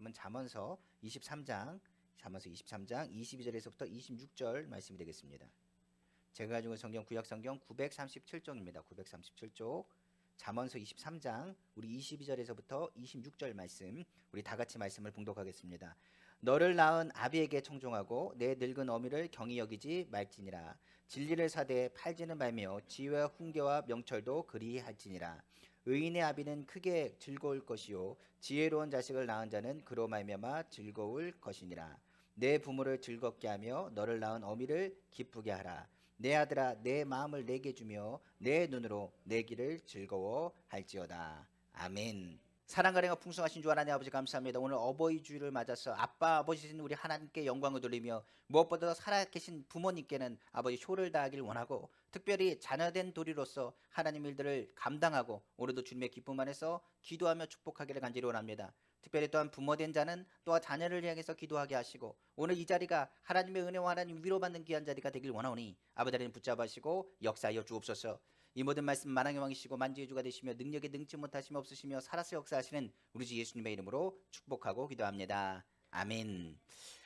말씀은 잠언서 23장 22절에서부터 26절 말씀이 되겠습니다. 제가 가지고 있는 성경 구약 성경 937쪽입니다. 937쪽 잠언서 23장 우리 22절에서부터 26절 말씀 우리 다 같이 말씀을 봉독하겠습니다. 너를 낳은 아비에게 청종하고 내 늙은 어미를 경히 여기지 말지니라. 진리를 사되 팔지는 말며 지혜와 훈계와 명철도 그리할지니라. 의인의 아비는 크게 즐거울 것이요 지혜로운 자식을 낳은 자는 그로 말미암아 즐거울 것이니라. 내 부모를 즐겁게 하며 너를 낳은 어미를 기쁘게 하라. 내 아들아 내 마음을 내게 주며 내 눈으로 내 길을 즐거워할지어다. 아멘. 사랑과 은혜가 풍성하신 주 하나님 아버지 감사합니다. 오늘 어버이 주일을 맞아서 아빠 아버지신 우리 하나님께 영광을 돌리며 무엇보다 살아계신 부모님께는 아버지 효를 다하길 원하고 특별히 자녀된 도리로서 하나님 일들을 감당하고 오늘도 주님의 기쁨 안에서 기도하며 축복하기를 간절히 원합니다. 특별히 또한 부모된 자는 또한 자녀를 향해서 기도하게 하시고 오늘 이 자리가 하나님의 은혜와 하나님 위로받는 귀한 자리가 되길 원하오니 아버지 하나님 붙잡으시고 역사하여 주옵소서. 이 모든 말씀 만왕의 왕이시고 만주의 주가 되시며 능력에 능치 못하심 없으시며 살아서 역사하시는 우리 주 예수님의 이름으로 축복하고 기도합니다. 아멘.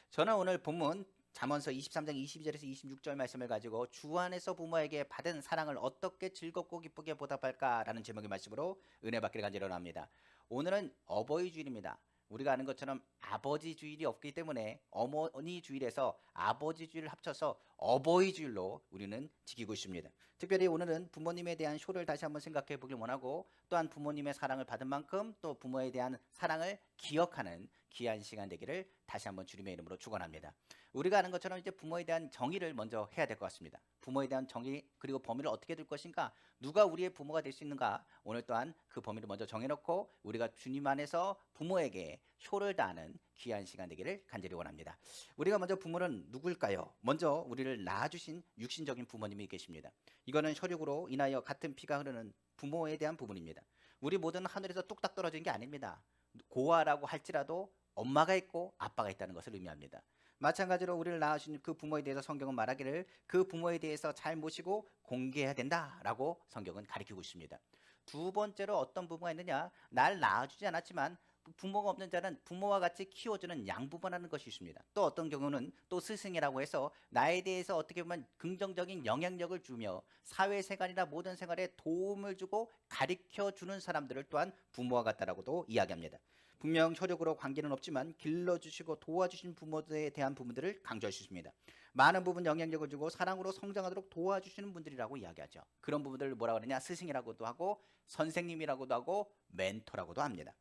저는 오늘 본문 잠언서 23장 22절에서 26절 말씀을 가지고 주 안에서 부모에게 받은 사랑을 어떻게 즐겁고 기쁘게 보답할까라는 제목의 말씀으로 은혜 받기를 간절히 원합니다. 오늘은 어버이 주일입니다. 우리가 아는 것처럼 아버지 주일이 없기 때문에 어머니 주일에서 아버지 주일을 합쳐서 어버이 주일로 우리는 지키고 있습니다. 특별히 오늘은 부모님에 대한 효를 다시 한번 생각해 보길 원하고 또한 부모님의 사랑을 받은 만큼 또 부모에 대한 사랑을 기억하는 귀한 시간 되기를 다시 한번 주님의 이름으로 축원합니다. 우리가 아는 것처럼 이제 부모에 대한 정의를 먼저 해야 될 것 같습니다. 부모에 대한 정의 그리고 범위를 어떻게 둘 것인가, 누가 우리의 부모가 될 수 있는가, 오늘 또한 그 범위를 먼저 정해놓고 우리가 주님 안에서 부모에게 효를 다하는 귀한 시간 되기를 간절히 원합니다. 우리가 먼저 부모는 누굴까요? 먼저 우리를 낳아주신 육신적인 부모님이 계십니다. 이거는 혈육으로 인하여 같은 피가 흐르는 부모에 대한 부분입니다. 우리 모두는 하늘에서 뚝딱 떨어진 게 아닙니다. 고아라고 할지라도 엄마가 있고 아빠가 있다는 것을 의미합니다. 마찬가지로 우리를 낳으신 그 부모에 대해서 성경은 말하기를 그 부모에 대해서 잘 모시고 공개해야 된다라고 성경은 가르치고 있습니다. 두 번째로 어떤 부모가 있느냐, 날 낳아주지 않았지만 부모가 없는 자는 부모와 같이 키워주는 양부모라는 것이 있습니다. 또 어떤 경우는 또 스승이라고 해서 나에 대해서 어떻게 보면 긍정적인 영향력을 주며 사회생활이나 모든 생활에 도움을 주고 가르쳐주는 사람들을 또한 부모와 같다라고도 이야기합니다. 분명 혈육으로 관계는 없지만 길러주시고 도와주신 부모들에 대한 부분들을 강조할 수 있습니다. 많은 부분 영향력을 주고 사랑으로 성장하도록 도와주시는 분들이라고 이야기하죠. 그런 부분들을 뭐라고 하느냐, 스승이라고도 하고 선생님이라고도 하고 멘토라고도 합니다.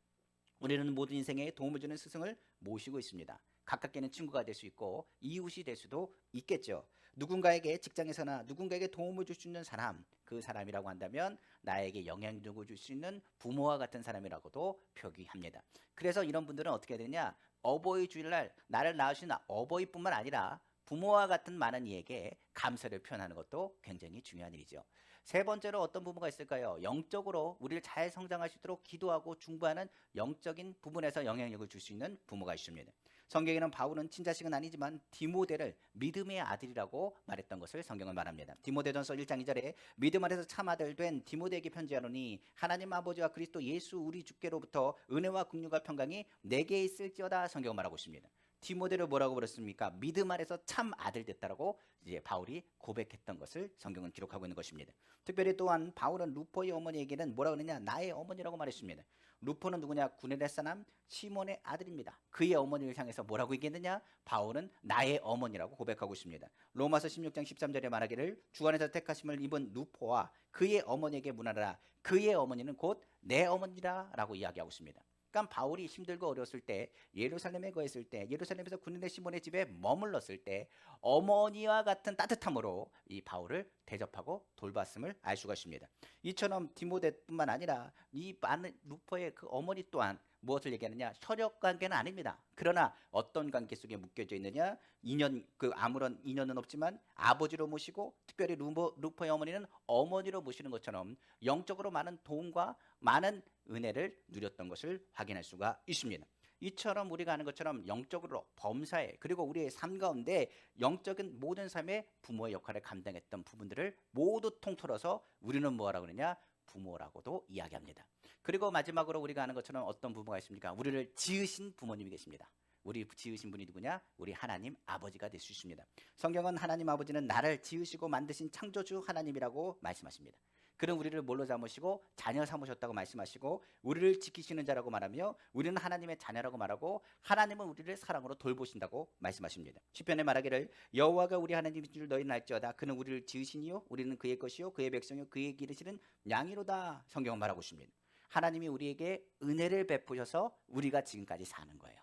우리는 모든 인생에 도움을 주는 스승을 모시고 있습니다. 가깝게는 친구가 될 수 있고 이웃이 될 수도 있겠죠. 누군가에게 직장에서나 누군가에게 도움을 줄 수 있는 사람, 그 사람이라고 한다면 나에게 영향력을 줄 수 있는 부모와 같은 사람이라고도 표기합니다. 그래서 이런 분들은 어떻게 되냐, 어버이 주일날 나를 낳으신 어버이뿐만 아니라 부모와 같은 많은 이에게 감사를 표현하는 것도 굉장히 중요한 일이죠. 세 번째로 어떤 부모가 있을까요? 영적으로 우리를 잘 성장하시도록 기도하고 중보하는 영적인 부분에서 영향력을 줄 수 있는 부모가 있습니다. 성경에는 바울은 친자식은 아니지만 디모데를 믿음의 아들이라고 말했던 것을 성경은 말합니다. 디모데전서 1장 2절에 믿음 안에서 참 아들 된 디모데에게 편지하노니 하나님 아버지와 그리스도 예수 우리 주께로부터 은혜와 긍휼과 평강이 내게 있을지어다 성경은 말하고 있습니다. 디모데를 뭐라고 부르습니까? 믿음 안에서 참 아들 됐다라고 이제 바울이 고백했던 것을 성경은 기록하고 있는 것입니다. 특별히 또한 바울은 루포의 어머니에게는 뭐라고 그러냐, 나의 어머니라고 말했습니다. 루포는 누구냐? 구레네 사람 시몬의 아들입니다. 그의 어머니를 향해서 뭐라고 얘기했느냐? 바울은 나의 어머니라고 고백하고 있습니다. 로마서 16장 13절에 말하기를 주 안에서 택하심을 입은 루포와 그의 어머니에게 문하라. 그의 어머니는 곧 내 어머니라 라고 이야기하고 있습니다. 그러니까 바울이 힘들고 어려웠을 때, 예루살렘에 거했을 때, 예루살렘에서 구레네 시몬의 집에 머물렀을 때 어머니와 같은 따뜻함으로 이 바울을 대접하고 돌봤음을 알 수가 있습니다. 이처럼 디모데뿐만 아니라 이 많은 루포의 그 어머니 또한 무엇을 얘기하느냐, 혈육 관계는 아닙니다. 그러나 어떤 관계 속에 묶여져 있느냐, 인연, 아무런 인연은 없지만 아버지로 모시고 특별히 루포의 어머니는 어머니로 모시는 것처럼 영적으로 많은 도움과 많은 은혜를 누렸던 것을 확인할 수가 있습니다. 이처럼 우리가 아는 것처럼 영적으로 범사에 그리고 우리의 삶 가운데 영적인 모든 삶에 부모의 역할을 감당했던 부분들을 모두 통틀어서 우리는 뭐라고 그러냐, 부모라고도 이야기합니다. 그리고 마지막으로 우리가 아는 것처럼 어떤 부모가 있습니까? 우리를 지으신 부모님이 계십니다. 우리 지으신 분이 누구냐? 우리 하나님 아버지가 될 수 있습니다. 성경은 하나님 아버지는 나를 지으시고 만드신 창조주 하나님이라고 말씀하십니다. 그는 우리를 뭘로 삼으시고 자녀 삼으셨다고 말씀하시고 우리를 지키시는 자라고 말하며 우리는 하나님의 자녀라고 말하고 하나님은 우리를 사랑으로 돌보신다고 말씀하십니다. 시편에 말하기를 여호와가 우리 하나님인 줄 너희는 알지어다. 그는 우리를 지으시니요 우리는 그의 것이요 그의 백성이요 그의 기르시는 양이로다. 성경은 말하고 있습니다. 하나님이 우리에게 은혜를 베푸셔서 우리가 지금까지 사는 거예요.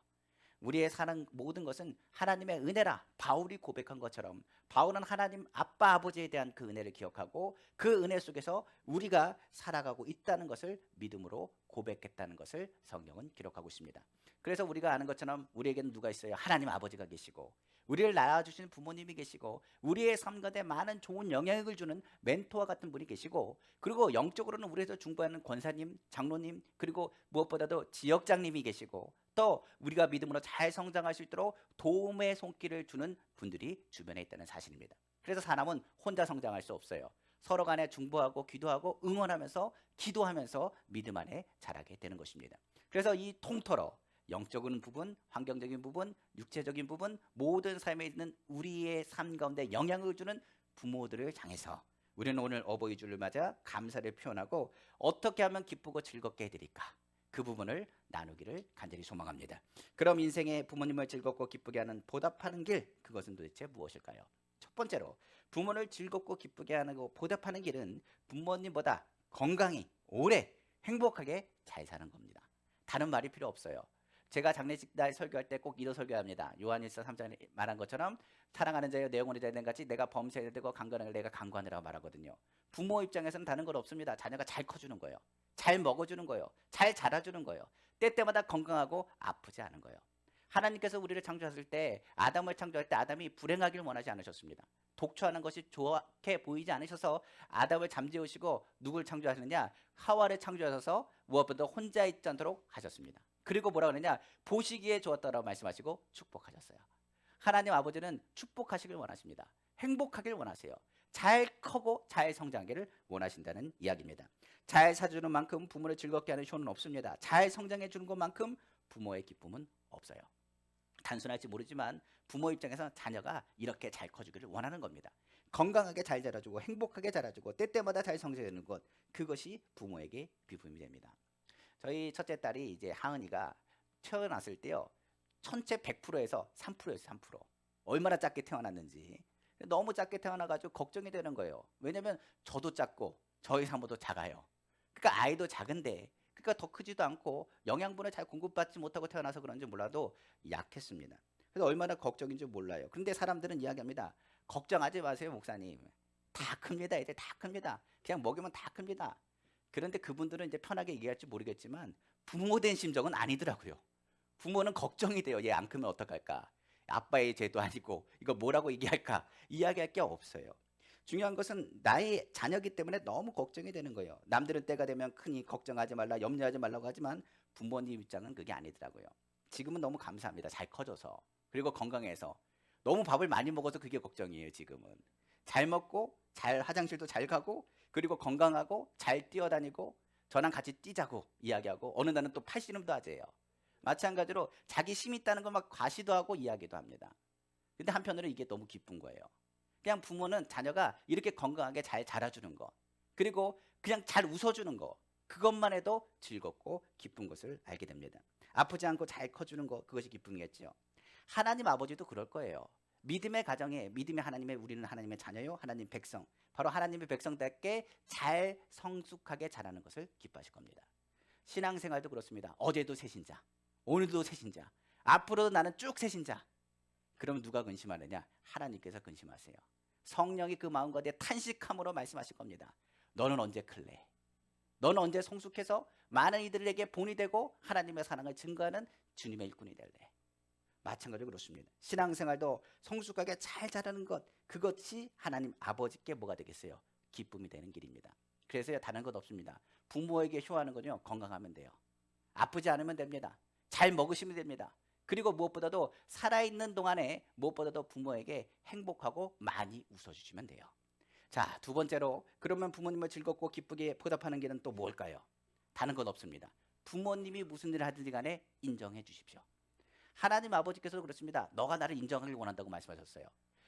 우리의 사는 모든 것은 하나님의 은혜라. 바울이 고백한 것처럼 바울은 하나님 아빠 아버지에 대한 그 은혜를 기억하고 그 은혜 속에서 우리가 살아가고 있다는 것을 믿음으로 고백했다는 것을 성경은 기록하고 있습니다. 그래서 우리가 아는 것처럼 우리에게는 누가 있어요? 하나님 아버지가 계시고 우리를 낳아주신 부모님이 계시고 우리의 삶 가운데 많은 좋은 영향을 주는 멘토와 같은 분이 계시고 그리고 영적으로는 우리에서 중보하는 권사님, 장로님 그리고 무엇보다도 지역장님이 계시고 또 우리가 믿음으로 잘 성장할 수 있도록 도움의 손길을 주는 분들이 주변에 있다는 사실입니다. 그래서 사람은 혼자 성장할 수 없어요. 서로 간에 중보하고 기도하고 응원하면서 기도하면서 믿음 안에 자라게 되는 것입니다. 그래서 이 통틀어 영적인 부분, 환경적인 부분, 육체적인 부분 모든 삶에 있는 우리의 삶 가운데 영향을 주는 부모들을 향해서 우리는 오늘 어버이 주를 맞아 감사를 표현하고 어떻게 하면 기쁘고 즐겁게 해드릴까? 그 부분을 나누기를 간절히 소망합니다. 그럼 인생의 부모님을 즐겁고 기쁘게 하는 보답하는 길, 그것은 도대체 무엇일까요? 첫 번째로 부모를 즐겁고 기쁘게 하는 거 보답하는 길은 부모님보다 건강히 오래 행복하게 잘 사는 겁니다. 다른 말이 필요 없어요. 제가 장례식 날 설교할 때 꼭 이런 설교합니다. 요한일서 3장에 말한 것처럼 사랑하는 자여 내 영혼이 되는 같이 내가 범죄해야 되고 강건하게 내가 강구하느라고 말하거든요. 부모 입장에서는 다른 건 없습니다. 자녀가 잘 커주는 거예요. 잘 먹어주는 거예요. 잘 자라주는 거예요. 때때마다 건강하고 아프지 않은 거예요. 하나님께서 우리를 창조하실 때 아담을 창조할 때 아담이 불행하길 원하지 않으셨습니다. 독초하는 것이 좋게 보이지 않으셔서 아담을 잠재우시고 누굴 창조하셨느냐? 하와를 창조하셔서 무엇보다 혼자 있지 않도록 하셨습니다. 그리고 뭐라 그러냐? 보시기에 좋았다라고 말씀하시고 축복하셨어요. 하나님 아버지는 축복하시길 원하십니다. 행복하길 원하세요. 잘 크고 잘 성장하기를 원하신다는 이야기입니다. 잘 사주는 만큼 부모를 즐겁게 하는 효는 없습니다. 잘 성장해 주는 것만큼 부모의 기쁨은 없어요. 단순할지 모르지만 부모 입장에서 자녀가 이렇게 잘 커주기를 원하는 겁니다. 건강하게 잘 자라주고 행복하게 자라주고 때때마다 잘 성장하는 것, 그것이 부모에게 기쁨이 됩니다. 저희 첫째 딸이 이제 하은이가 태어났을 때요, 전체 100%에서 3%였어요. 3%. 얼마나 작게 태어났는지. 너무 작게 태어나가지고 걱정이 되는 거예요. 왜냐면 저도 작고 저희 사모도 작아요. 그러니까 아이도 작은데, 그러니까 더 크지도 않고 영양분을 잘 공급받지 못하고 태어나서 그런지 몰라도 약했습니다. 그래서 얼마나 걱정인지 몰라요. 그런데 사람들은 이야기합니다. 걱정하지 마세요, 목사님. 다 큽니다. 이제 다 큽니다. 그냥 먹이면 다 큽니다. 그런데 그분들은 이제 편하게 얘기할지 모르겠지만 부모 된 심정은 아니더라고요. 부모는 걱정이 돼요. 얘 안 크면 어떡할까? 아빠의 죄도 아니고 이거 뭐라고 얘기할까? 이야기할 게 없어요. 중요한 것은 나의 자녀기 때문에 너무 걱정이 되는 거예요. 남들은 때가 되면 크니 걱정하지 말라, 염려하지 말라고 하지만 부모님 입장은 그게 아니더라고요. 지금은 너무 감사합니다. 잘 커져서. 그리고 건강해서. 너무 밥을 많이 먹어서 그게 걱정이에요, 지금은. 잘 먹고 잘 화장실도 잘 가고 그리고 건강하고 잘 뛰어다니고 저랑 같이 뛰자고 이야기하고 어느 날은 또 팔씨름도 하재요. 마찬가지로 자기 힘 있다는 걸 막 과시도 하고 이야기도 합니다. 근데 한편으로 이게 너무 기쁜 거예요. 그냥 부모는 자녀가 이렇게 건강하게 잘 자라주는 거, 그리고 그냥 잘 웃어주는 거, 그것만 해도 즐겁고 기쁜 것을 알게 됩니다. 아프지 않고 잘 커주는 거, 그것이 기쁨이겠죠. 하나님 아버지도 그럴 거예요. 믿음의 가정에, 믿음의 하나님의, 우리는 하나님의 자녀요, 하나님 백성, 바로 하나님의 백성답게 잘 성숙하게 자라는 것을 기뻐하실 겁니다. 신앙생활도 그렇습니다. 어제도 새신자, 오늘도 새신자, 앞으로도 나는 쭉 새신자. 그럼 누가 근심하느냐? 하나님께서 근심하세요. 성령이 그 마음 가운데 탄식함으로 말씀하실 겁니다. 너는 언제 클래? 너는 언제 성숙해서 많은 이들에게 본이 되고 하나님의 사랑을 증거하는 주님의 일꾼이 될래? 마찬가지로 그렇습니다. 신앙생활도 성숙하게 잘 자라는 것, 그것이 하나님 아버지께 뭐가 되겠어요? 기쁨이 되는 길입니다. 그래서 다른 것 없습니다. 부모에게 효하는 건요, 건강하면 돼요. 아프지 않으면 됩니다. 잘 먹으시면 됩니다. 그리고 무엇보다도 살아있는 동안에 무엇보다도 부모에게 행복하고 많이 웃어주시면 돼요. 자, 두 번째로 그러면 부모님을 즐겁고 기쁘게 보답하는 길은 또 뭘까요? 다른 건 없습니다. 부모님이 무슨 일을 하든지 간에 인정해 주십시오. 하나님 아버지께서도 그렇습니다. 너가 나를 인정하길 원한다고 말씀하셨어요.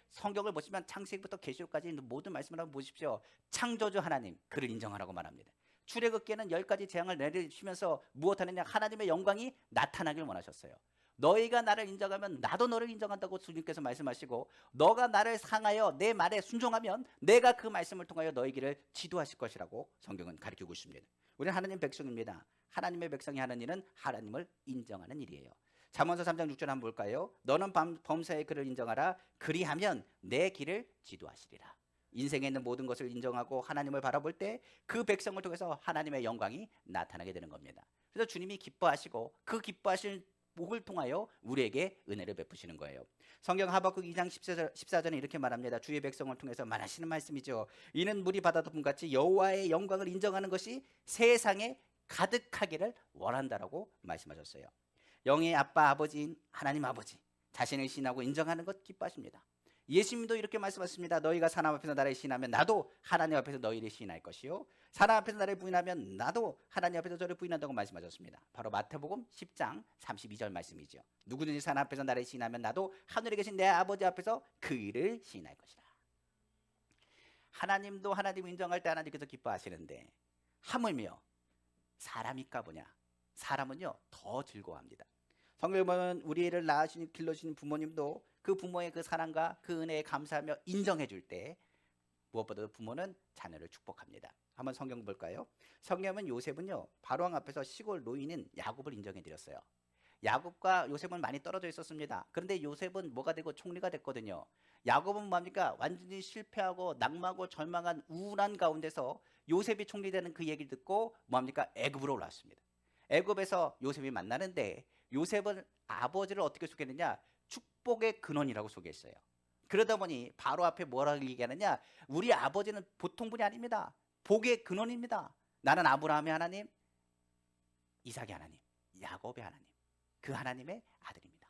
성경을 보시면 창세기부터 계시록까지 있는 모든 말씀을 한번 보십시오. 창조주 하나님 그를 인정하라고 말합니다. 출애굽기에는 10가지 재앙을 내리시면서 무엇하느냐, 하나님의 영광이 나타나길 원하셨어요. 너희가 나를 인정하면 나도 너를 인정한다고 주님께서 말씀하시고, 너가 나를 상하여 내 말에 순종하면 내가 그 말씀을 통하여 너희 길을 지도하실 것이라고 성경은 가르치고 있습니다. 우리는 하나님 백성입니다. 하나님의 백성이 하는 일은 하나님을 인정하는 일이에요. 잠언서 3장 6절 한번 볼까요? 너는 범사의 그를 인정하라. 그리하면 내 길을 지도하시리라. 인생에 있는 모든 것을 인정하고 하나님을 바라볼 때 그 백성을 통해서 하나님의 영광이 나타나게 되는 겁니다. 그래서 주님이 기뻐하시고 그 기뻐하신 복을 통하여 우리에게 은혜를 베푸시는 거예요. 성경 하박국 2장 14절에 이렇게 말합니다. 주의 백성을 통해서 말하시는 말씀이죠. 이는 물이 바다 덮음같이 여호와의 영광을 인정하는 것이 세상에 가득하기를 원한다라고 말씀하셨어요. 영의 아빠 아버지인 하나님 아버지 자신을 신하고 인정하는 것 기뻐하십니다. 예수님도 이렇게 말씀하셨습니다. 너희가 사람 앞에서 나를 시인하면 나도 하나님 앞에서 너희를 시인할 것이요, 사람 앞에서 나를 부인하면 나도 하나님 앞에서 저를 부인한다고 말씀하셨습니다. 바로 마태복음 10장 32절 말씀이죠. 누구든지 사람 앞에서 나를 시인하면 나도 하늘에 계신 내 아버지 앞에서 그 일을 시인할 것이라. 하나님도 하나님을 인정할 때 하나님께서 기뻐하시는데 하물며 사람일까 보냐, 사람은요 더 즐거워합니다. 성경에 보면 우리를 낳으시니 길러주신 부모님도 그 부모의 그 사랑과 그 은혜에 감사하며 인정해 줄 때 무엇보다도 부모는 자녀를 축복합니다. 한번 성경 볼까요? 성경은 요셉은요 바로왕 앞에서 시골 노인인 야곱을 인정해 드렸어요. 야곱과 요셉은 많이 떨어져 있었습니다. 그런데 요셉은 뭐가 되고 총리가 됐거든요. 야곱은 뭡니까? 완전히 실패하고 낙망하고 절망한 우울한 가운데서 요셉이 총리되는 그 얘기를 듣고 뭡니까? 애굽으로 올라왔습니다. 애굽에서 요셉이 만나는데 요셉은 아버지를 어떻게 소개했느냐? 축복의 근원이라고 소개했어요. 그러다 보니 바로 앞에 뭐라고 얘기하느냐? 우리 아버지는 보통 분이 아닙니다. 복의 근원입니다. 나는 아브라함의 하나님, 이삭의 하나님, 야곱의 하나님, 그 하나님의 아들입니다.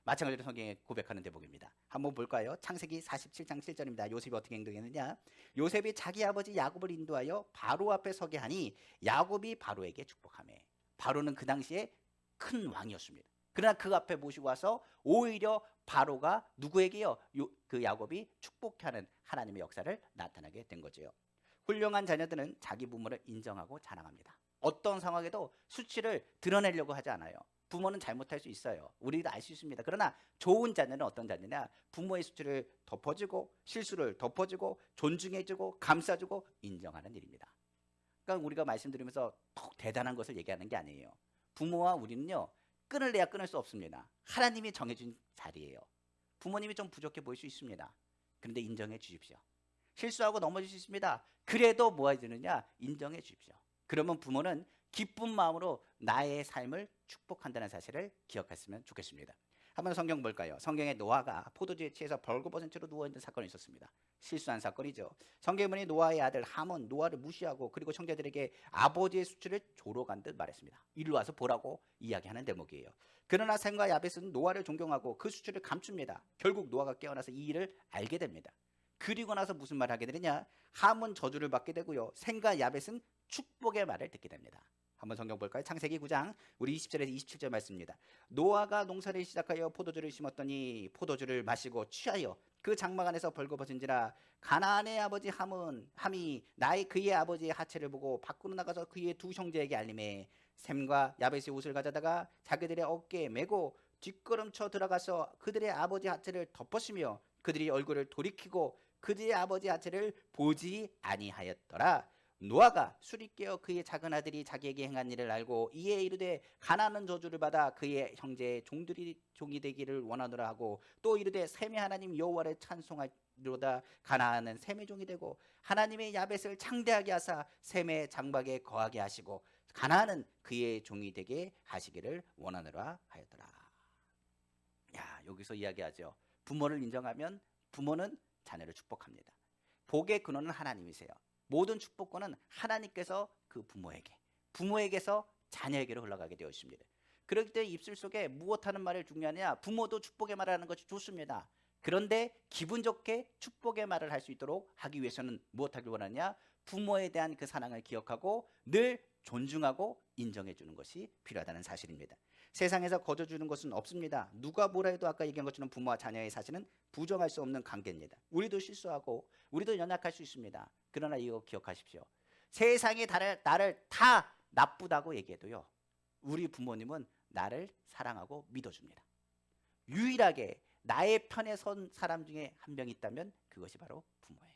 마찬가지로 성경에 고백하는 대목입니다. 한번 볼까요? 창세기 47장 7절입니다. 요셉이 어떻게 행동했느냐? 요셉이 자기 아버지 야곱을 인도하여 바로 앞에 서게 하니 야곱이 바로에게 축복하매. 바로는 그 당시에 큰 왕이었습니다. 그러나 그 앞에 모시고 와서 오히려 바로가 누구에게요? 그 야곱이 축복하는 하나님의 역사를 나타나게 된 거죠. 훌륭한 자녀들은 자기 부모를 인정하고 자랑합니다. 어떤 상황에도 수치를 드러내려고 하지 않아요. 부모는 잘못할 수 있어요. 우리도 알 수 있습니다. 그러나 좋은 자녀는 어떤 자녀냐? 부모의 수치를 덮어주고 실수를 덮어주고 존중해주고 감싸주고 인정하는 일입니다. 그러니까 우리가 말씀드리면서 꼭 대단한 것을 얘기하는 게 아니에요. 부모와 우리는요 끊을래야 끊을 수 없습니다. 하나님이 정해준 자리예요. 부모님이 좀 부족해 보일 수 있습니다. 그런데 인정해 주십시오. 실수하고 넘어질 수 있습니다. 그래도 뭐 해주느냐? 인정해 주십시오. 그러면 부모는 기쁜 마음으로 나의 삶을 축복한다는 사실을 기억했으면 좋겠습니다. 한번 성경 볼까요? 성경에 노아가 포도주에 취해서 벌거벗은 채로 누워있는 사건이 있었습니다. 실수한 사건이죠. 성경에 보니 노아의 아들 함은 노아를 무시하고 그리고 형제들에게 아버지의 수치를 조로 간 듯 말했습니다. 이리 와서 보라고 이야기하는 대목이에요. 그러나 셈과 야벳은 노아를 존경하고 그 수치를 감춥니다. 결국 노아가 깨어나서 이 일을 알게 됩니다. 그리고 나서 무슨 말을 하게 되느냐? 함은 저주를 받게 되고요, 셈과 야벳은 축복의 말을 듣게 됩니다. 한번 성경 볼까요? 창세기 9장 우리 20절에서 27절 말씀입니다. 노아가 농사를 시작하여 포도주를 심었더니 포도주를 마시고 취하여 그 장막 안에서 벌거벗은지라. 가나안의 아버지 함이 그의 아버지의 하체를 보고 밖으로 나가서 그의 두 형제에게 알림해 셈과 야벳의 옷을 가져다가 자기들의 어깨에 메고 뒷걸음쳐 들어가서 그들의 아버지 하체를 덮었으며 그들이 얼굴을 돌이키고 그들의 아버지 하체를 보지 아니하였더라. 노아가 술이 깨어 그의 작은 아들이 자기에게 행한 일을 알고 이에 이르되 가나안은 저주를 받아 그의 형제의 종이 되기를 원하노라 하고 또 이르되 셈의 하나님 여호와를 찬송하리로다. 가나안은 셈의 종이 되고 하나님의 야벳을 창대하게 하사 셈의 장막에 거하게 하시고 가나안은 그의 종이 되게 하시기를 원하노라 하였더라. 야, 여기서 이야기하죠. 부모를 인정하면 부모는 자녀를 축복합니다. 복의 근원은 하나님이세요. 모든 축복권은 하나님께서 그 부모에게서 자녀에게로 흘러가게 되어 있습니다. 그렇기 때문에 입술 속에 무엇하는 말을 중요하냐? 부모도 축복의 말을 하는 것이 좋습니다. 그런데 기분 좋게 축복의 말을 할 수 있도록 하기 위해서는 무엇하길 원하냐? 부모에 대한 그 사랑을 기억하고 늘 존중하고 인정해 주는 것이 필요하다는 사실입니다. 세상에서 거둬주는 것은 없습니다. 누가 뭐라 해도 아까 얘기한 것처럼 부모와 자녀의 사실은 부정할 수 없는 관계입니다. 우리도 실수하고 우리도 연약할 수 있습니다. 그러나 이거 기억하십시오. 세상이 나를 다 나쁘다고 얘기해도요, 우리 부모님은 나를 사랑하고 믿어줍니다. 유일하게 나의 편에 선 사람 중에 한 명 있다면 그것이 바로 부모예요.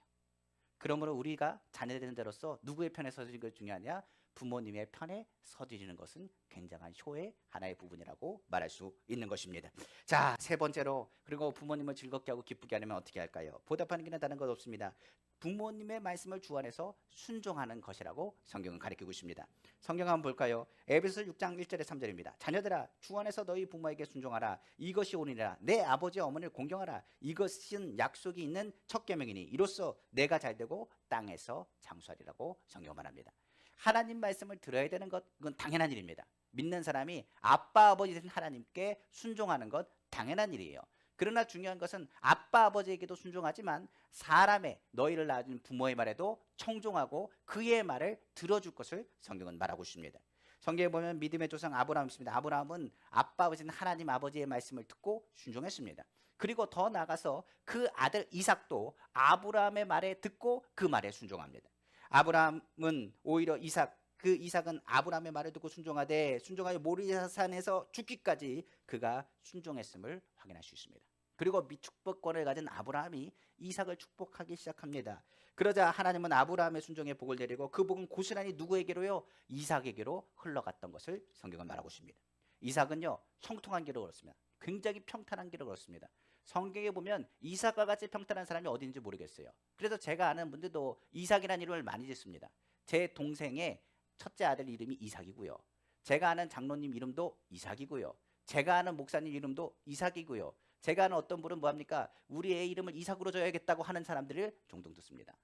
그러므로 우리가 자녀되는 자로서 누구의 편에 서주는 것이 중요하냐? 부모님의 편에 서주는 것은 굉장한 효의 하나의 부분이라고 말할 수 있는 것입니다. 자, 세 번째로, 그리고 부모님을 즐겁게 하고 기쁘게 하려면 어떻게 할까요? 보답하는 길은 다른 것 없습니다. 부모님의 말씀을 주 안에서 순종하는 것이라고 성경은 가르치고 있습니다. 성경 한번 볼까요? 에베소서 6장 1절에 3절입니다. 자녀들아, 주 안에서 너희 부모에게 순종하라. 이것이 옳으니라. 내 아버지와 어머니를 공경하라. 이것은 약속이 있는 첫 계명이니 이로써 내가 잘되고 땅에서 장수하리라고 성경 말합니다. 하나님 말씀을 들어야 되는 것, 그건 당연한 일입니다. 믿는 사람이 아빠 아버지 된 하나님께 순종하는 것 당연한 일이에요. 그러나 중요한 것은 아빠 아버지에게도 순종하지만 사람의, 너희를 낳은 부모의 말에도 청종하고 그의 말을 들어줄 것을 성경은 말하고 있습니다. 성경에 보면 믿음의 조상 아브라함이 있습니다. 아브라함은 아빠 아버지는 하나님 아버지의 말씀을 듣고 순종했습니다. 그리고 더 나아가서 그 아들 이삭도 아브라함의 말에 듣고 그 말에 순종합니다. 아브라함은 오히려 이삭은 아브라함의 말을 듣고 순종하여 모리아산에서 죽기까지 그가 순종했음을 확인할 수 있습니다. 그리고 미축복권을 가진 아브라함이 이삭을 축복하기 시작합니다. 그러자 하나님은 아브라함의 순종에 복을 내리고 그 복은 고스란히 누구에게로요? 이삭에게로 흘러갔던 것을 성경은 말하고 있습니다. 이삭은요, 형통한 길을 걸었습니다. 굉장히 평탄한 길을 걸었습니다. 성경에 보면 이삭과 같이 평탄한 사람이 어딘지 모르겠어요. 그래서 제가 아는 분들도 이삭이라는 이름을 많이 짓습니다. 제 동생의 첫째 아들 이름이 이삭이고요. 제가 아는 장로님 이름도 이삭이고요. 제가 아는 목사님 이름도 이삭이고요. 제가 아는 어떤 분은 뭐합니까? 우리 애 이름을 이삭으로 줘야겠다고 하는 사람들을 종종 듣습니다.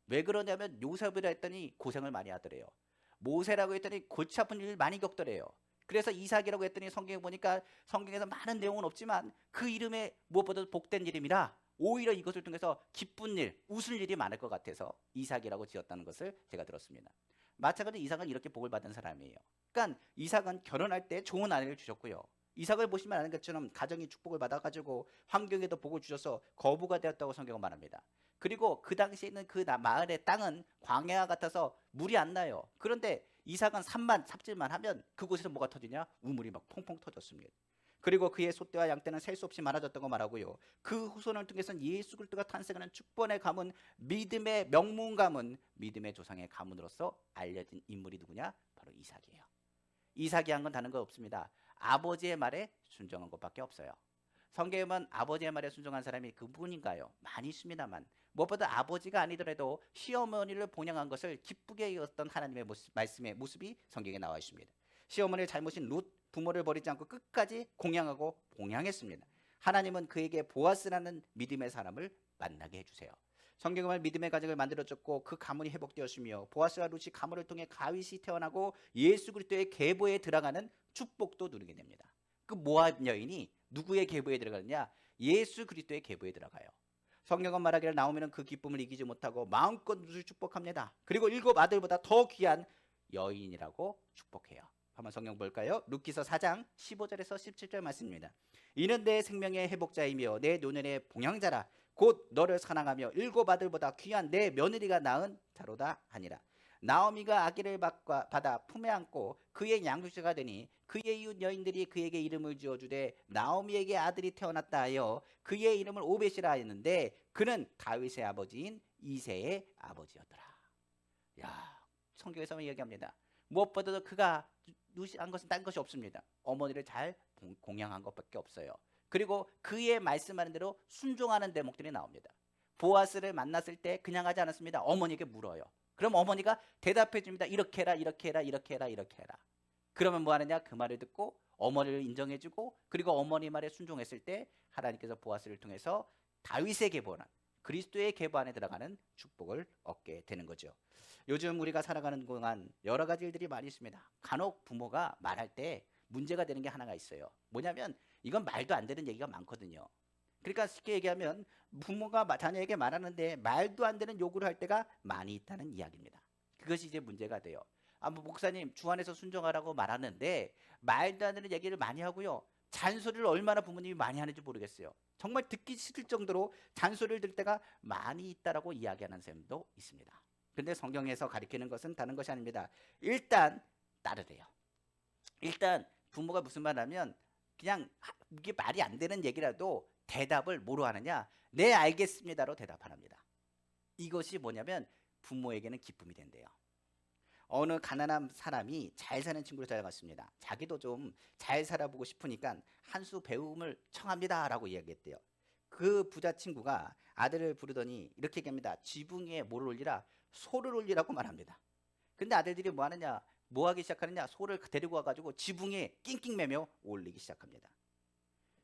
왜 그러냐면 요셉이라 했더니 고생을 많이 하더래요. 모세라고 했더니 골치 아픈 일을 많이 겪더래요. 그래서 이삭이라고 했더니 성경에 보니까 성경에서 많은 내용은 없지만 그 이름에 무엇보다도 복된 이름이라 오히려 이것을 통해서 기쁜 일, 웃을 일이 많을 것 같아서 이삭이라고 지었다는 것을 제가 들었습니다. 마찬가지로 이삭은 이렇게 복을 받은 사람이에요. 그러니까 이삭은 결혼할 때 좋은 아내를 주셨고요. 이삭을 보시면 아는 것처럼 가정이 축복을 받아가지고 환경에도 복을 주셔서 거부가 되었다고 성경은 말합니다. 그리고 그 당시에 있는 그 마을의 땅은 광야와 같아서 물이 안 나요. 그런데 이삭은 산만 삽질만 하면 그곳에서 뭐가 터지냐? 우물이 막 퐁퐁 터졌습니다. 그리고 그의 소떼와 양떼는 셀 수 없이 많아졌다고 말하고요. 그 후손을 통해서는 예수 그리스도가 탄생하는 축복의 가문, 믿음의 명문 가문, 믿음의 조상의 가문으로서 알려진 인물이 누구냐? 바로 이삭이에요. 이삭이 한 건 다른 거 없습니다. 아버지의 말에 순종한 것밖에 없어요. 성경에 보면 아버지의 말에 순종한 사람이 그분인가요? 많이 있습니다만 무엇보다 아버지가 아니더라도 시어머니를 봉양한 것을 기쁘게 여겼던 하나님의 말씀의 모습이 성경에 나와 있습니다. 시어머니의 잘못인 룻, 부모를 버리지 않고 끝까지 공양하고 봉양했습니다. 하나님은 그에게 보아스라는 믿음의 사람을 만나게 해주세요. 성경은 믿음의 가정을 만들어줬고 그 가문이 회복되었으며 보아스와 룻이 가문을 통해 다윗이 태어나고 예수 그리스도의 계보에 들어가는 축복도 누리게 됩니다. 그 모압 여인이 누구의 계보에 들어가느냐? 예수 그리스도의 계보에 들어가요. 성경은 말하기를 나오면 그 기쁨을 이기지 못하고 마음껏 룻을 축복합니다. 그리고 7 아들보다 더 귀한 여인이라고 축복해요. 한번 성경 볼까요? 룻기서 4장 15절에서 17절 말씀입니다. 이는 내 생명의 회복자이며 내 노년의 봉양자라. 곧 너를 사랑하며 7 아들보다 귀한 내 며느리가 낳은 자로다 하니라. 나오미가 아기를 받아 품에 안고 그의 양육자가 되니 그의 이웃 여인들이 그에게 이름을 지어주되 나오미에게 아들이 태어났다 하여 그의 이름을 오벳이라 하였는데 그는 다윗의 아버지인 이새의 아버지였더라. 야, 성경에서 이야기합니다. 무엇보다도 그가 한 것은 딴 것이 없습니다. 어머니를 잘 공양한 것밖에 없어요. 그리고 그의 말씀하는 대로 순종하는 대목들이 나옵니다. 보아스를 만났을 때 그냥 하지 않았습니다. 어머니에게 물어요. 그럼 어머니가 대답해 줍니다. 이렇게 해라, 이렇게 해라, 이렇게 해라, 이렇게 해라. 그러면 뭐 하느냐? 그 말을 듣고 어머니를 인정해 주고 그리고 어머니 말에 순종했을 때 하나님께서 보아스를 통해서 다윗의 계보는 그리스도의 계보 안에 들어가는 축복을 얻게 되는 거죠. 요즘 우리가 살아가는 동안 여러 가지 일들이 많이 있습니다. 간혹 부모가 말할 때 문제가 되는 게 하나가 있어요. 뭐냐면 이건 말도 안 되는 얘기가 많거든요. 그러니까 쉽게 얘기하면 부모가 자녀에게 말하는데 말도 안 되는 요구를 할 때가 많이 있다는 이야기입니다. 그것이 이제 문제가 돼요. 뭐 목사님 주 안에서 순종하라고 말하는데 말도 안 되는 얘기를 많이 하고요. 잔소리를 얼마나 부모님이 많이 하는지 모르겠어요. 정말 듣기 싫을 정도로 잔소리를 들 때가 많이 있다라고 이야기하는 사람도 있습니다. 그런데 성경에서 가리키는 것은 다른 것이 아닙니다. 일단 따르래요. 일단 부모가 무슨 말 하면 그냥 이게 말이 안 되는 얘기라도 대답을 뭐로 하느냐? 네, 알겠습니다로 대답합니다. 이것이 뭐냐면 부모에게는 기쁨이 된대요. 어느 가난한 사람이 잘 사는 친구를 찾아갔습니다. 자기도 좀 잘 살아보고 싶으니까 한 수 배움을 청합니다라고 이야기했대요. 그 부자 친구가 아들을 부르더니 이렇게 얘기합니다. 지붕 위에 뭘 올리라? 소를 올리라고 말합니다. 근데 아들들이 뭐 하느냐? 뭐 하기 시작하느냐? 소를 데리고 와가지고 지붕에 낑낑매며 올리기 시작합니다.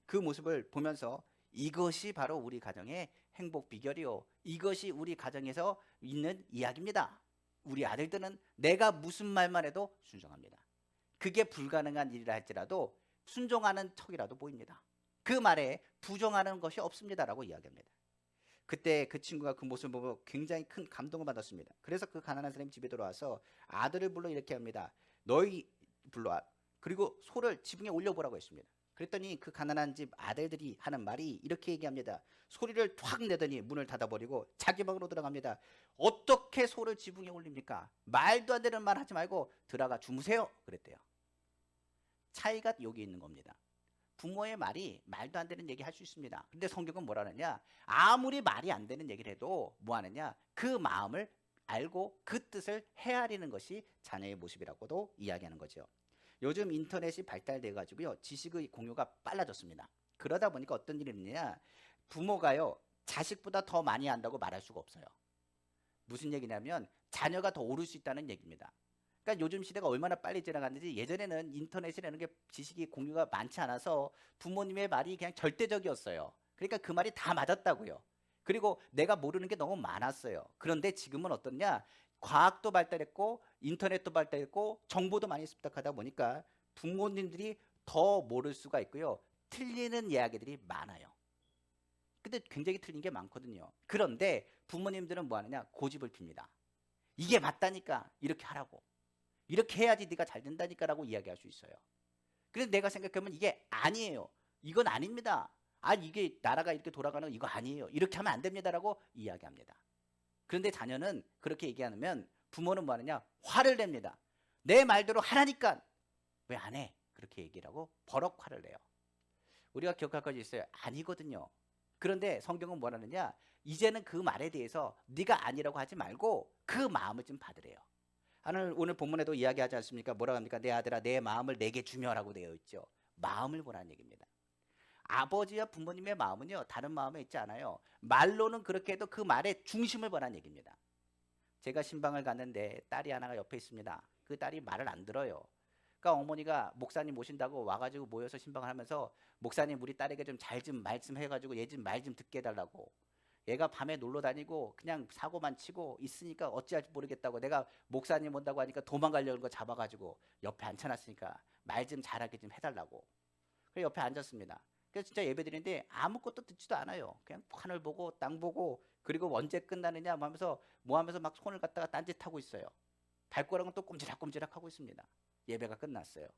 그 모습을 보면서 이것이 바로 우리 가정의 행복 비결이요. 이것이 우리 가정에서 있는 이야기입니다. 우리 아들들은 내가 무슨 말만 해도 순종합니다. 그게 불가능한 일이라 할지라도 순종하는 척이라도 보입니다. 그 말에 부정하는 것이 없습니다라고 이야기합니다. 그때 그 친구가 그 모습을 보고 굉장히 큰 감동을 받았습니다. 그래서 그 가난한 사람이 집에 들어와서 아들을 불러 이렇게 합니다. 너희 불러와. 그리고 소를 지붕에 올려보라고 했습니다. 그랬더니 그 가난한 집 아들들이 하는 말이 이렇게 얘기합니다. 소리를 탁 내더니 문을 닫아버리고 자기 방으로 들어갑니다. 어떻게 소를 지붕에 올립니까? 말도 안 되는 말 하지 말고 들어가 주무세요. 그랬대요. 차이가 여기 있는 겁니다. 부모의 말이 말도 안 되는 얘기 할 수 있습니다. 근데 성경은 뭐라 하느냐? 아무리 말이 안 되는 얘기를 해도 뭐 하느냐? 그 마음을 알고 그 뜻을 헤아리는 것이 자녀의 모습이라고도 이야기하는 거죠. 요즘 인터넷이 발달돼 가지고요. 지식의 공유가 빨라졌습니다. 그러다 보니까 어떤 일이 있느냐? 부모가요. 자식보다 더 많이 안다고 말할 수가 없어요. 무슨 얘기냐면 자녀가 더 오를 수 있다는 얘기입니다. 그러니까 요즘 시대가 얼마나 빨리 지나갔는지 예전에는 인터넷이라는 게 지식이 공유가 많지 않아서 부모님의 말이 그냥 절대적이었어요. 그러니까 그 말이 다 맞았다고요. 그리고 내가 모르는 게 너무 많았어요. 그런데 지금은 어떻냐? 과학도 발달했고 인터넷도 발달했고 정보도 많이 습득하다 보니까 부모님들이 더 모를 수가 있고요. 틀리는 이야기들이 많아요. 근데 굉장히 틀린 게 많거든요. 그런데 부모님들은 뭐 하느냐? 고집을 핍니다. 이게 맞다니까 이렇게 하라고. 이렇게 해야지 네가 잘 된다니까라고 이야기할 수 있어요. 그래서 내가 생각하면 이게 아니에요. 이건 아닙니다. 이게 나라가 이렇게 돌아가는 거 이거 아니에요. 이렇게 하면 안 됩니다라고 이야기합니다. 그런데 자녀는 그렇게 얘기하면 부모는 뭐 하느냐? 화를 냅니다. 내 말대로 하라니까 왜 안 해? 그렇게 얘기를 하고 버럭 화를 내요. 우리가 기억할 것이 있어요. 아니거든요. 그런데 성경은 뭐라느냐? 이제는 그 말에 대해서 네가 아니라고 하지 말고 그 마음을 좀 받으래요. 오늘 본문에도 이야기하지 않습니까? 뭐라고 합니까? 내 아들아 내 마음을 내게 주며라고 되어 있죠. 마음을 보라는 얘기입니다. 아버지와 부모님의 마음은요 다른 마음에 있지 않아요. 말로는 그렇게 해도 그 말의 중심을 보라는 얘기입니다. 제가 신방을 갔는데 딸이 하나가 옆에 있습니다. 그 딸이 말을 안 들어요. 그러니까 어머니가 목사님 모신다고 와가지고 모여서 신방을 하면서 목사님 우리 딸에게 좀 잘 좀 말씀해가지고 얘 좀 말 좀 듣게 해달라고. 얘가 밤에 놀러 다니고 그냥 사고만 치고 있으니까 어찌할지 모르겠다고 내가 목사님 온다고 하니까 도망가려는 거 잡아가지고 옆에 앉혀놨으니까 말 좀 잘하게 좀 해달라고. 그래서 옆에 앉았습니다. 그래서 진짜 예배드리는데 아무것도 듣지도 않아요. 그냥 하늘 보고 땅 보고 그리고 언제 끝나느냐 뭐 하면서 막 손을 갖다가 딴짓하고 있어요. 발가락은 또 꼼지락꼼지락 하고 있습니다. 예배가 끝났어요.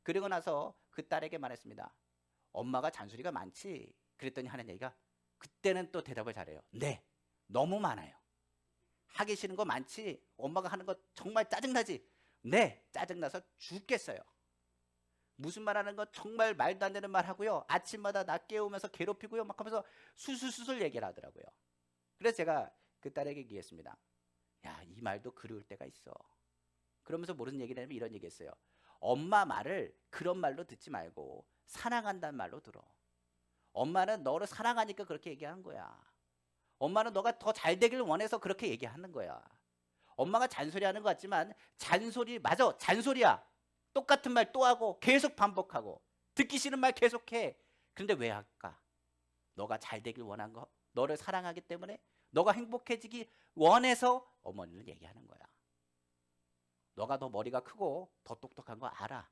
그리고 나서 그 딸에게 말했습니다. 엄마가 잔소리가 많지? 그랬더니 하는 얘기가 그때는 또 대답을 잘해요. 네, 너무 많아요. 하기 싫은 거 많지? 엄마가 하는 거 정말 짜증나지? 네, 짜증나서 죽겠어요. 무슨 말 하는 거 정말 말도 안 되는 말 하고요. 아침마다 나 깨우면서 괴롭히고요. 막 하면서 수술수술 얘기를 하더라고요. 그래서 제가 그 딸에게 얘기했습니다. 야, 이 말도 그리울 때가 있어. 그러면서 무슨 얘기를 하냐면 이런 얘기 했어요. 엄마 말을 그런 말로 듣지 말고 사랑한다는 말로 들어. 엄마는 너를 사랑하니까 그렇게 얘기하는 거야. 엄마는 너가 더 잘 되길 원해서 그렇게 얘기하는 거야. 엄마가 잔소리하는 것 같지만 잔소리 맞아. 잔소리야. 똑같은 말 또 하고 계속 반복하고 듣기 싫은 말 계속해. 그런데 왜 할까? 너가 잘 되길 원한 거. 너를 사랑하기 때문에 너가 행복해지기 원해서 어머니는 얘기하는 거야. 너가 더 머리가 크고 더 똑똑한 거 알아.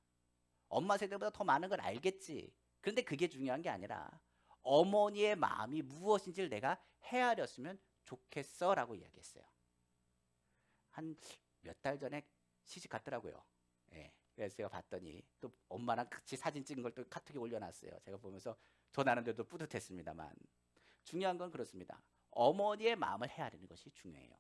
엄마 세대보다 더 많은 걸 알겠지. 그런데 그게 중요한 게 아니라 어머니의 마음이 무엇인지를 내가 헤아렸으면 좋겠어 라고 이야기했어요. 한 몇 달 전에 시집 갔더라고요. 예. 그래서 제가 봤더니 또 엄마랑 같이 사진 찍은 걸 또 카톡에 올려놨어요. 제가 보면서 전하는데도 뿌듯했습니다만, 중요한 건 그렇습니다. 어머니의 마음을 헤아리는 것이 중요해요.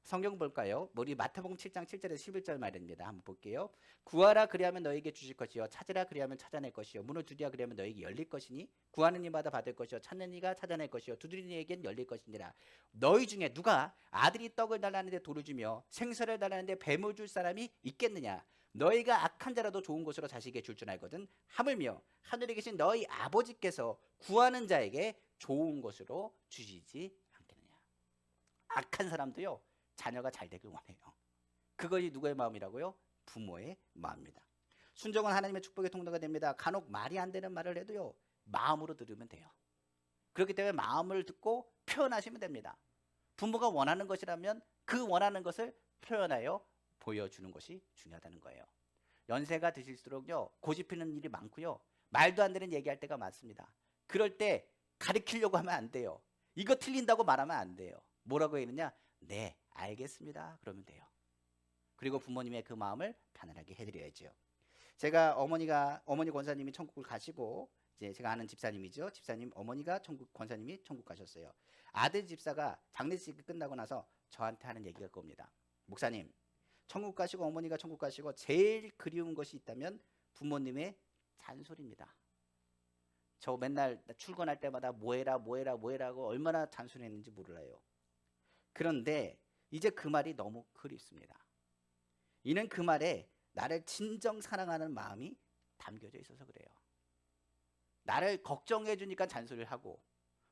성경 볼까요? 우리 마태복음 7장 7절에서 11절 말입니다. 한번 볼게요. 구하라 그리하면 너에게 주실 것이요 찾으라 그리하면 찾아낼 것이요 문을 두드리라 그리하면 너에게 열릴 것이니 구하는 이마다 받을 것이요 찾는 이가 찾아낼 것이요 두드리는 이에겐 열릴 것이니라. 너희 중에 누가 아들이 떡을 달라는데 돌을 주며 생선을 달라는데 뱀을 줄 사람이 있겠느냐? 너희가 악한 자라도 좋은 것으로 자식에게 줄 줄 알거든 하물며 하늘에 계신 너희 아버지께서 구하는 자에게 좋은 것으로 주시지 않겠느냐. 악한 사람도요 자녀가 잘 되길 원해요. 그것이 누구의 마음이라고요? 부모의 마음입니다. 순종은 하나님의 축복의 통로가 됩니다. 간혹 말이 안 되는 말을 해도요 마음으로 들으면 돼요. 그렇기 때문에 마음을 듣고 표현하시면 됩니다. 부모가 원하는 것이라면 그 원하는 것을 표현하여 보여주는 것이 중요하다는 거예요. 연세가 드실수록요 고집피는 일이 많고요 말도 안 되는 얘기할 때가 많습니다. 그럴 때 가르치려고 하면 안 돼요. 이거 틀린다고 말하면 안 돼요. 뭐라고 했느냐? 네, 알겠습니다. 그러면 돼요. 그리고 부모님의 그 마음을 편안하게 해드려야죠. 제가 어머니 권사님이 천국을 가시고, 이제 제가 아는 집사님이죠. 집사님 어머니가 권사님이 천국 가셨어요. 아들 집사가 장례식이 끝나고 나서 저한테 하는 얘기가 그겁니다. 목사님, 천국 가시고 어머니가 천국 가시고 제일 그리운 것이 있다면 부모님의 잔소리입니다. 저 맨날 출근할 때마다 뭐해라 하고 얼마나 잔소리했는지 몰라요. 그런데 이제 그 말이 너무 그립습니다. 이는 그 말에 나를 진정 사랑하는 마음이 담겨져 있어서 그래요. 나를 걱정해 주니까 잔소리를 하고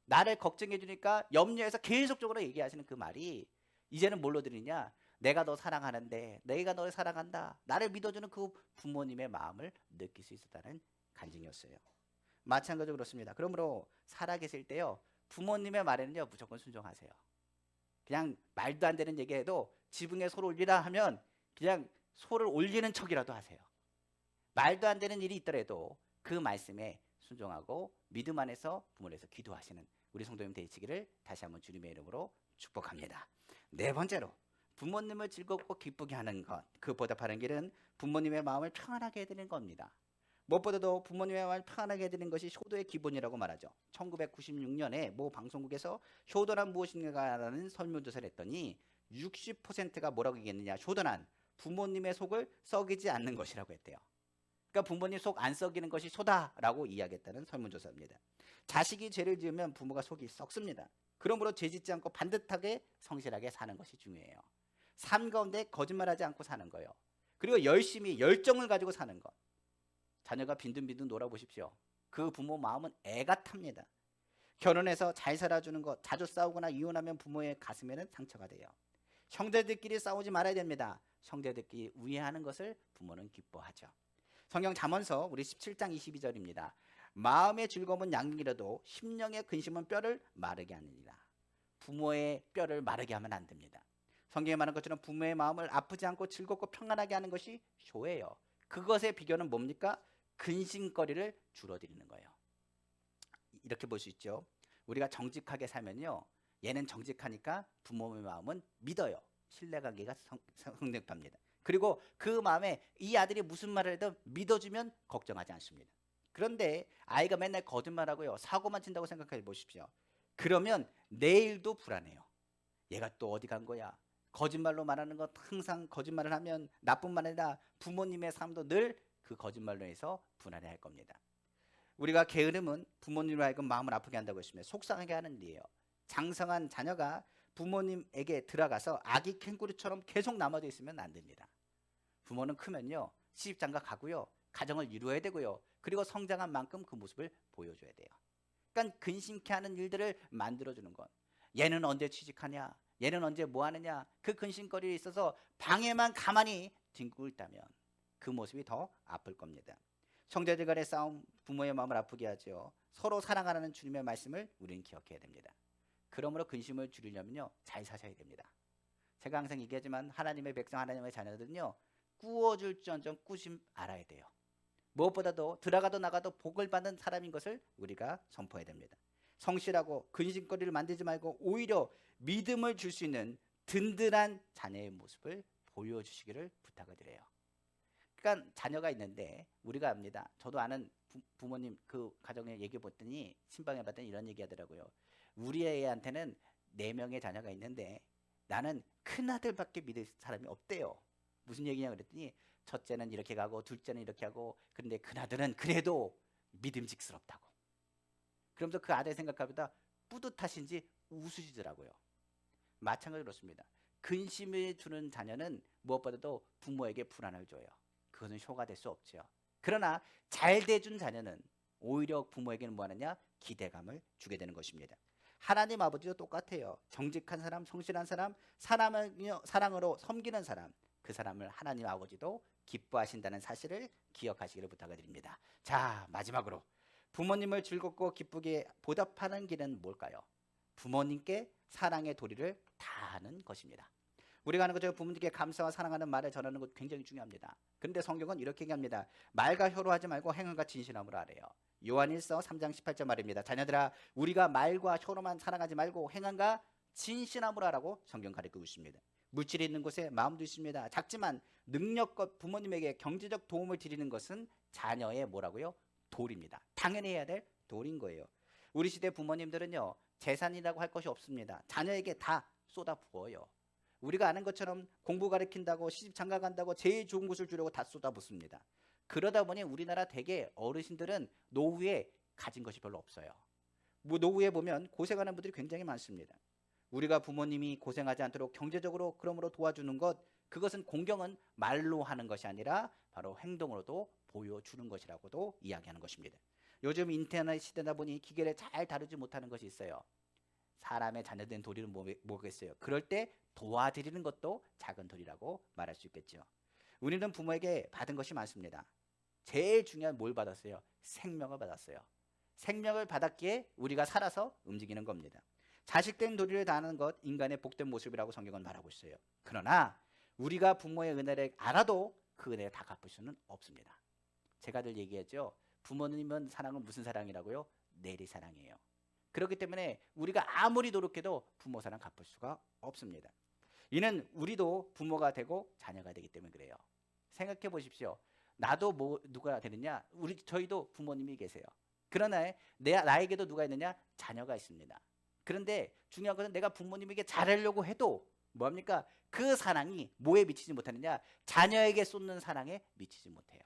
나를 걱정해 주니까 염려해서 계속적으로 얘기하시는 그 말이 이제는 뭘로 들리냐? 내가 너 사랑하는데 내가 너를 사랑한다. 나를 믿어주는 그 부모님의 마음을 느낄 수 있었다는 간증이었어요. 마찬가지로 그렇습니다. 그러므로 살아계실 때요 부모님의 말에는요 무조건 순종하세요. 그냥 말도 안 되는 얘기해도 지붕에 소를 올리라 하면 그냥 소를 올리는 척이라도 하세요. 말도 안 되는 일이 있더라도 그 말씀에 순종하고 믿음 안에서 부모를 해서 기도하시는 우리 성도님 되시기를 다시 한번 주님의 이름으로 축복합니다. 네 번째로 부모님을 즐겁고 기쁘게 하는 것, 그 보답하는 길은 부모님의 마음을 평안하게 해드리는 겁니다. 무엇보다도 부모님의 마음을 평안하게 해드리는 것이 효도의 기본이라고 말하죠. 1996년에 모 방송국에서 효도란 무엇인가라는 설문조사를 했더니 60%가 뭐라고 얘기했느냐? 효도란 부모님의 속을 썩이지 않는 것이라고 했대요. 그러니까 부모님 속 안 썩이는 것이 효다라고 이야기했다는 설문조사입니다. 자식이 죄를 지으면 부모가 속이 썩습니다. 그러므로 죄 짓지 않고 반듯하게 성실하게 사는 것이 중요해요. 삶 가운데 거짓말하지 않고 사는 거예요. 그리고 열심히 열정을 가지고 사는 것. 자녀가 빈둥빈둥 놀아보십시오. 그 부모 마음은 애가 탑니다. 결혼해서 잘 살아주는 것, 자주 싸우거나 이혼하면 부모의 가슴에는 상처가 돼요. 형제들끼리 싸우지 말아야 됩니다. 형제들끼리 우애하는 것을 부모는 기뻐하죠. 성경 잠언서 우리 17장 22절입니다. 마음의 즐거움은 양육이라도 심령의 근심은 뼈를 마르게 하느니라. 부모의 뼈를 마르게 하면 안 됩니다. 성경에 말한 것처럼 부모의 마음을 아프지 않고 즐겁고 평안하게 하는 것이 효예요. 그것의 비결은 뭡니까? 근심거리를 줄어드리는 거예요. 이렇게 볼 수 있죠. 우리가 정직하게 살면요 얘는 정직하니까 부모의 마음은 믿어요. 신뢰관계가 성립합니다. 그리고 그 마음에 이 아들이 무슨 말을 해도 믿어주면 걱정하지 않습니다. 그런데 아이가 맨날 거짓말하고요 사고만 친다고 생각해 보십시오. 그러면 내일도 불안해요. 얘가 또 어디 간 거야? 거짓말로 말하는 것, 항상 거짓말을 하면 나뿐만 아니라 부모님의 삶도 늘 그 거짓말로 해서 불안해할 겁니다. 우리가 게으름은 부모님으로 하여금 마음을 아프게 한다고 했습니다. 속상하게 하는 일이에요. 장성한 자녀가 부모님에게 들어가서 아기 캥거루처럼 계속 남아져 있으면 안 됩니다. 부모는 크면요 시집장가 가고요 가정을 이루어야 되고요 그리고 성장한 만큼 그 모습을 보여줘야 돼요. 그러니까 근심케 하는 일들을 만들어주는 것. 얘는 언제 취직하냐? 얘는 언제 뭐 하느냐? 그 근심거리에 있어서 방에만 가만히 뒹굴고 있다면 그 모습이 더 아플 겁니다. 형제들 간의 싸움 부모의 마음을 아프게 하죠. 서로 사랑하라는 주님의 말씀을 우리는 기억해야 됩니다. 그러므로 근심을 줄이려면요 잘 사셔야 됩니다. 제가 항상 얘기하지만 하나님의 백성 하나님의 자녀들은요 꾸어줄지언정 꾸심 알아야 돼요. 무엇보다도 들어가도 나가도 복을 받는 사람인 것을 우리가 선포해야 됩니다. 성실하고 근심거리를 만들지 말고 오히려 믿음을 줄 수 있는 든든한 자녀의 모습을 보여주시기를 부탁을 드려요. 그러니까 자녀가 있는데 우리가 압니다. 저도 아는 부모님 그 가정에 얘기해 봤더니 신방에 봤더니 이런 얘기 하더라고요. 우리 애한테는 4명의 자녀가 있는데 나는 큰아들밖에 믿을 사람이 없대요. 무슨 얘기냐 그랬더니 첫째는 이렇게 가고 둘째는 이렇게 하고 그런데 큰아들은 그래도 믿음직스럽다고. 그러면서 그 아들 생각하다 뿌듯하신지 웃으시더라고요. 마찬가지로 그렇습니다. 근심을 주는 자녀는 무엇보다도 부모에게 불안을 줘요. 그것은 효가 될 수 없죠. 그러나 잘 돼준 자녀는 오히려 부모에게는 뭐하느냐? 기대감을 주게 되는 것입니다. 하나님 아버지도 똑같아요. 정직한 사람, 성실한 사람, 사랑으로 섬기는 사람, 그 사람을 하나님 아버지도 기뻐하신다는 사실을 기억하시기를 부탁을 드립니다. 자, 마지막으로 부모님을 즐겁고 기쁘게 보답하는 길은 뭘까요? 부모님께 사랑의 도리를 다하는 것입니다. 우리가 하는 거죠. 부모님께 감사와 사랑하는 말을 전하는 것 굉장히 중요합니다. 그런데 성경은 이렇게 얘기합니다. 말과 혀로 하지 말고 행함과 진실함으로 하래요. 요한일서 3장 18절 말입니다. 자녀들아, 우리가 말과 혀로만 사랑하지 말고 행함과 진실함으로 하라고 성경 가르치고 있습니다. 물질이 있는 곳에 마음도 있습니다. 작지만 능력껏 부모님에게 경제적 도움을 드리는 것은 자녀의 뭐라고요? 도리입니다. 당연히 해야 될 도리인 거예요. 우리 시대 부모님들은요, 재산이라고 할 것이 없습니다. 자녀에게 다 쏟아 부어요. 우리가 아는 것처럼 공부 가르친다고 시집 장가 간다고 제일 좋은 곳을 주려고 다 쏟아붓습니다. 그러다 보니 우리나라 대개 어르신들은 노후에 가진 것이 별로 없어요. 뭐 노후에 보면 고생하는 분들이 굉장히 많습니다. 우리가 부모님이 고생하지 않도록 경제적으로 그러므로 도와주는 것, 그것은 공경은 말로 하는 것이 아니라 바로 행동으로도 보여주는 것이라고도 이야기하는 것입니다. 요즘 인터넷 시대다 보니 기계를 잘 다루지 못하는 것이 있어요. 사람의 자녀된 도리는 뭐겠어요? 그럴 때 도와드리는 것도 작은 도리라고 말할 수 있겠죠. 우리는 부모에게 받은 것이 많습니다. 제일 중요한 뭘 받았어요? 생명을 받았어요. 생명을 받았기에 우리가 살아서 움직이는 겁니다. 자식된 도리를 다하는 것 인간의 복된 모습이라고 성경은 말하고 있어요. 그러나 우리가 부모의 은혜를 알아도 그 은혜를 다 갚을 수는 없습니다. 제가 늘 얘기했죠. 부모님은 사랑은 무슨 사랑이라고요? 내리사랑이에요. 그렇기 때문에 우리가 아무리 노력해도 부모 사랑 갚을 수가 없습니다. 이는 우리도 부모가 되고 자녀가 되기 때문에 그래요. 생각해 보십시오. 나도 누가 되느냐? 저희도 부모님이 계세요. 그러나 나에게도 누가 있느냐? 자녀가 있습니다. 그런데 중요한 것은 내가 부모님에게 잘하려고 해도 뭡니까? 그 사랑이 뭐에 미치지 못하느냐? 자녀에게 쏟는 사랑에 미치지 못해요.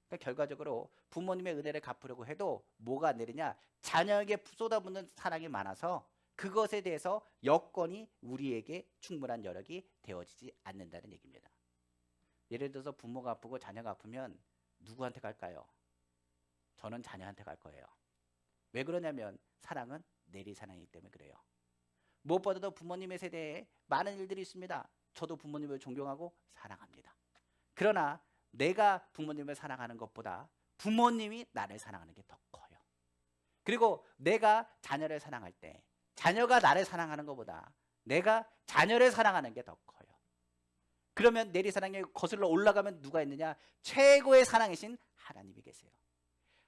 그러니까 결과적으로 부모님의 은혜를 갚으려고 해도 뭐가 안 되느냐? 자녀에게 쏟아붓는 사랑이 많아서 그것에 대해서 여건이 우리에게 충분한 여력이 되어지지 않는다는 얘기입니다. 예를 들어서 부모가 아프고 자녀가 아프면 누구한테 갈까요? 저는 자녀한테 갈 거예요. 왜 그러냐면 사랑은 내리사랑이기 때문에 그래요. 무엇보다도 부모님의 세대에 많은 일들이 있습니다. 저도 부모님을 존경하고 사랑합니다. 그러나 내가 부모님을 사랑하는 것보다 부모님이 나를 사랑하는 게 더 커요. 그리고 내가 자녀를 사랑할 때 자녀가 나를 사랑하는 것보다 내가 자녀를 사랑하는 게 더 커요. 그러면 내리사랑에 거슬러 올라가면 누가 있느냐? 최고의 사랑이신 하나님이 계세요.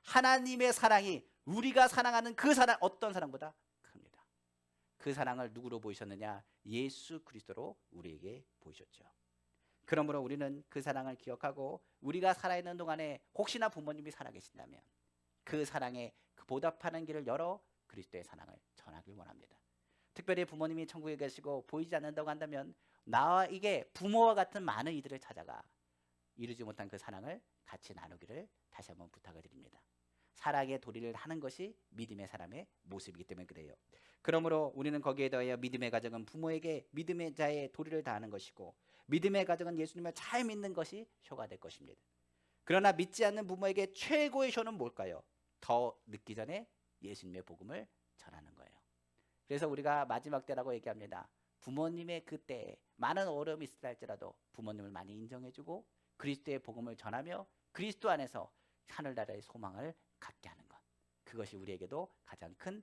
하나님의 사랑이 우리가 사랑하는 그 사랑, 어떤 사랑보다 큽니다. 그 사랑을 누구로 보이셨느냐? 예수 그리스도로 우리에게 보이셨죠. 그러므로 우리는 그 사랑을 기억하고 우리가 살아있는 동안에 혹시나 부모님이 살아계신다면 그 사랑에 보답하는 길을 열어 그리스도의 사랑을 전하길 원합니다. 특별히 부모님이 천국에 계시고 보이지 않는다고 한다면 나와 이게 부모와 같은 많은 이들을 찾아가 이루지 못한 그 사랑을 같이 나누기를 다시 한번 부탁을 드립니다. 사랑의 도리를 하는 것이 믿음의 사람의 모습이기 때문에 그래요. 그러므로 우리는 거기에 더하여 믿음의 가정은 부모에게 믿음의 자의 도리를 다하는 것이고 믿음의 가정은 예수님을 잘 믿는 것이 효가 될 것입니다. 그러나 믿지 않는 부모에게 최고의 효는 뭘까요? 더 늦기 전에 예수님의 복음을 전하는 거예요. 그래서 우리가 마지막 때라고 얘기합니다. 부모님의 그때에 많은 어려움이 있을 할지라도 부모님을 많이 인정해주고 그리스도의 복음을 전하며 그리스도 안에서 하늘나라의 소망을 갖게 하는 것, 그것이 우리에게도 가장 큰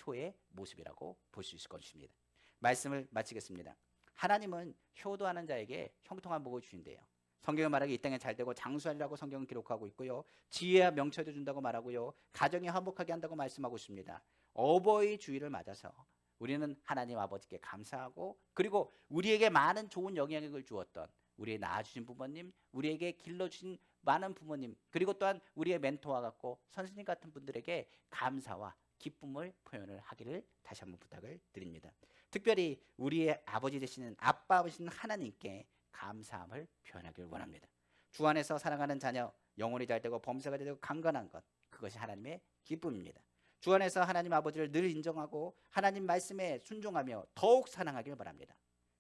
효의 모습이라고 볼 수 있을 것입니다. 말씀을 마치겠습니다. 하나님은 효도하는 자에게 형통한 복을 주신대요. 성경에 말하기 이 땅에 잘 되고 장수하리라고 성경은 기록하고 있고요. 지혜와 명철도 준다고 말하고요. 가정이 화목하게 한다고 말씀하고 있습니다. 어버이 주일을 맞아서 우리는 하나님 아버지께 감사하고, 그리고 우리에게 많은 좋은 영향력을 주었던 우리의 낳아주신 부모님, 우리에게 길러주신 많은 부모님, 그리고 또한 우리의 멘토와 같고 선생님 같은 분들에게 감사와 기쁨을 표현을 하기를 다시 한번 부탁을 드립니다. 특별히 우리의 아버지 되시는 아빠 아버지는 하나님께 감사함을 표현하길 원합니다. 주 안에서 사랑하는 자녀, 영혼이 잘 되고 범사가 되고 강건한 것, 그것이 하나님의 기쁨입니다. 주 안에서 하나님 아버지를 늘 인정하고 하나님 말씀에 순종하며 더욱 사랑하길 바랍니다.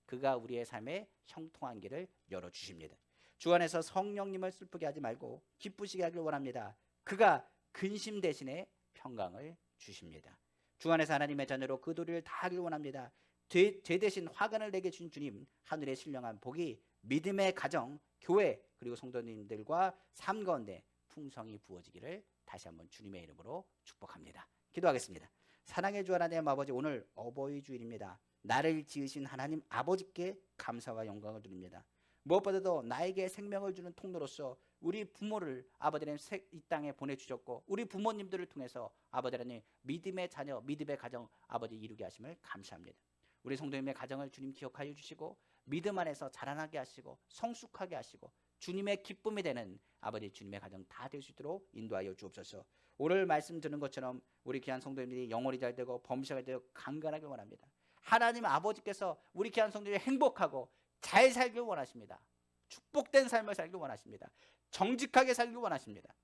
그가 우리의 삶에 형통한 길을 열어주십니다. 주 안에서 성령님을 슬프게 하지 말고 기쁘시게 하길 원합니다. 그가 근심 대신에 평강을 주십니다. 주 안에서 하나님의 자녀로 그 도리를 다하길 원합니다. 죄 대신 화관을 내게 주신 주님, 하늘의 신령한 복이 믿음의 가정, 교회, 그리고 성도님들과 삶 가운데 풍성히 부어지기를 다시 한번 주님의 이름으로 축복합니다. 기도하겠습니다. 사랑의 주 하나님 아버지, 오늘 어버이 주일입니다. 나를 지으신 하나님 아버지께 감사와 영광을 드립니다. 무엇보다도 나에게 생명을 주는 통로로서 우리 부모를 아버지 하나님 이 땅에 보내주셨고, 우리 부모님들을 통해서 아버지 하나님 믿음의 자녀, 믿음의 가정 아버지 이루게 하심을 감사합니다. 우리 성도님의 가정을 주님 기억하여 주시고 믿음 안에서 자라나게 하시고 성숙하게 하시고 주님의 기쁨이 되는 아버지 주님의 가정 다 될 수 있도록 인도하여 주옵소서. 오늘 말씀 드는 것처럼 우리 귀한 성도님들이 영혼이 잘 되고 범사가 되고 강건하길 원합니다. 하나님 아버지께서 우리 귀한 성도들이 행복하고 잘 살길 원하십니다. 축복된 삶을 살길 원하십니다. 정직하게 살길 원하십니다.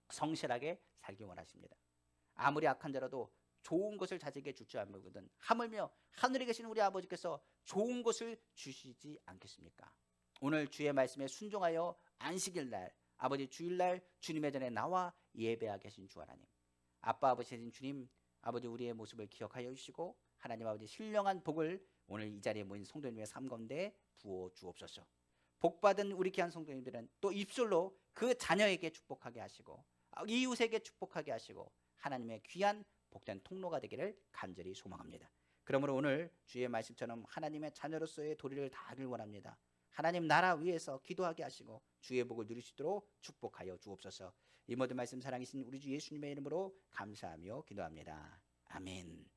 성실하게 살길 원하십니다. 아무리 악한 자라도 좋은 것을 자식에게 줄 줄 알거든 하물며 하늘에 계신 우리 아버지께서 좋은 것을 주시지 않겠습니까? 오늘 주의 말씀에 순종하여 안식일날, 아버지 주일날 주님의 전에 나와 예배하게 하신 주 하나님, 아빠 아버지 되신 주님, 아버지 우리의 모습을 기억하여 주시고 하나님 아버지 신령한 복을 오늘 이 자리에 모인 성도님의 삶 가운데 부어 주옵소서. 복받은 우리 귀한 성도님들은 또 입술로 그 자녀에게 축복하게 하시고 이웃에게 축복하게 하시고 하나님의 귀한 복된 통로가 되기를 간절히 소망합니다. 그러므로 오늘 주의 말씀처럼 하나님의 자녀로서의 도리를 다하길 원합니다. 하나님 나라 위에서 기도하게 하시고 주의 복을 누릴 수 있도록 축복하여 주옵소서. 이 모든 말씀 사랑이신 우리 주 예수님의 이름으로 감사하며 기도합니다. 아멘.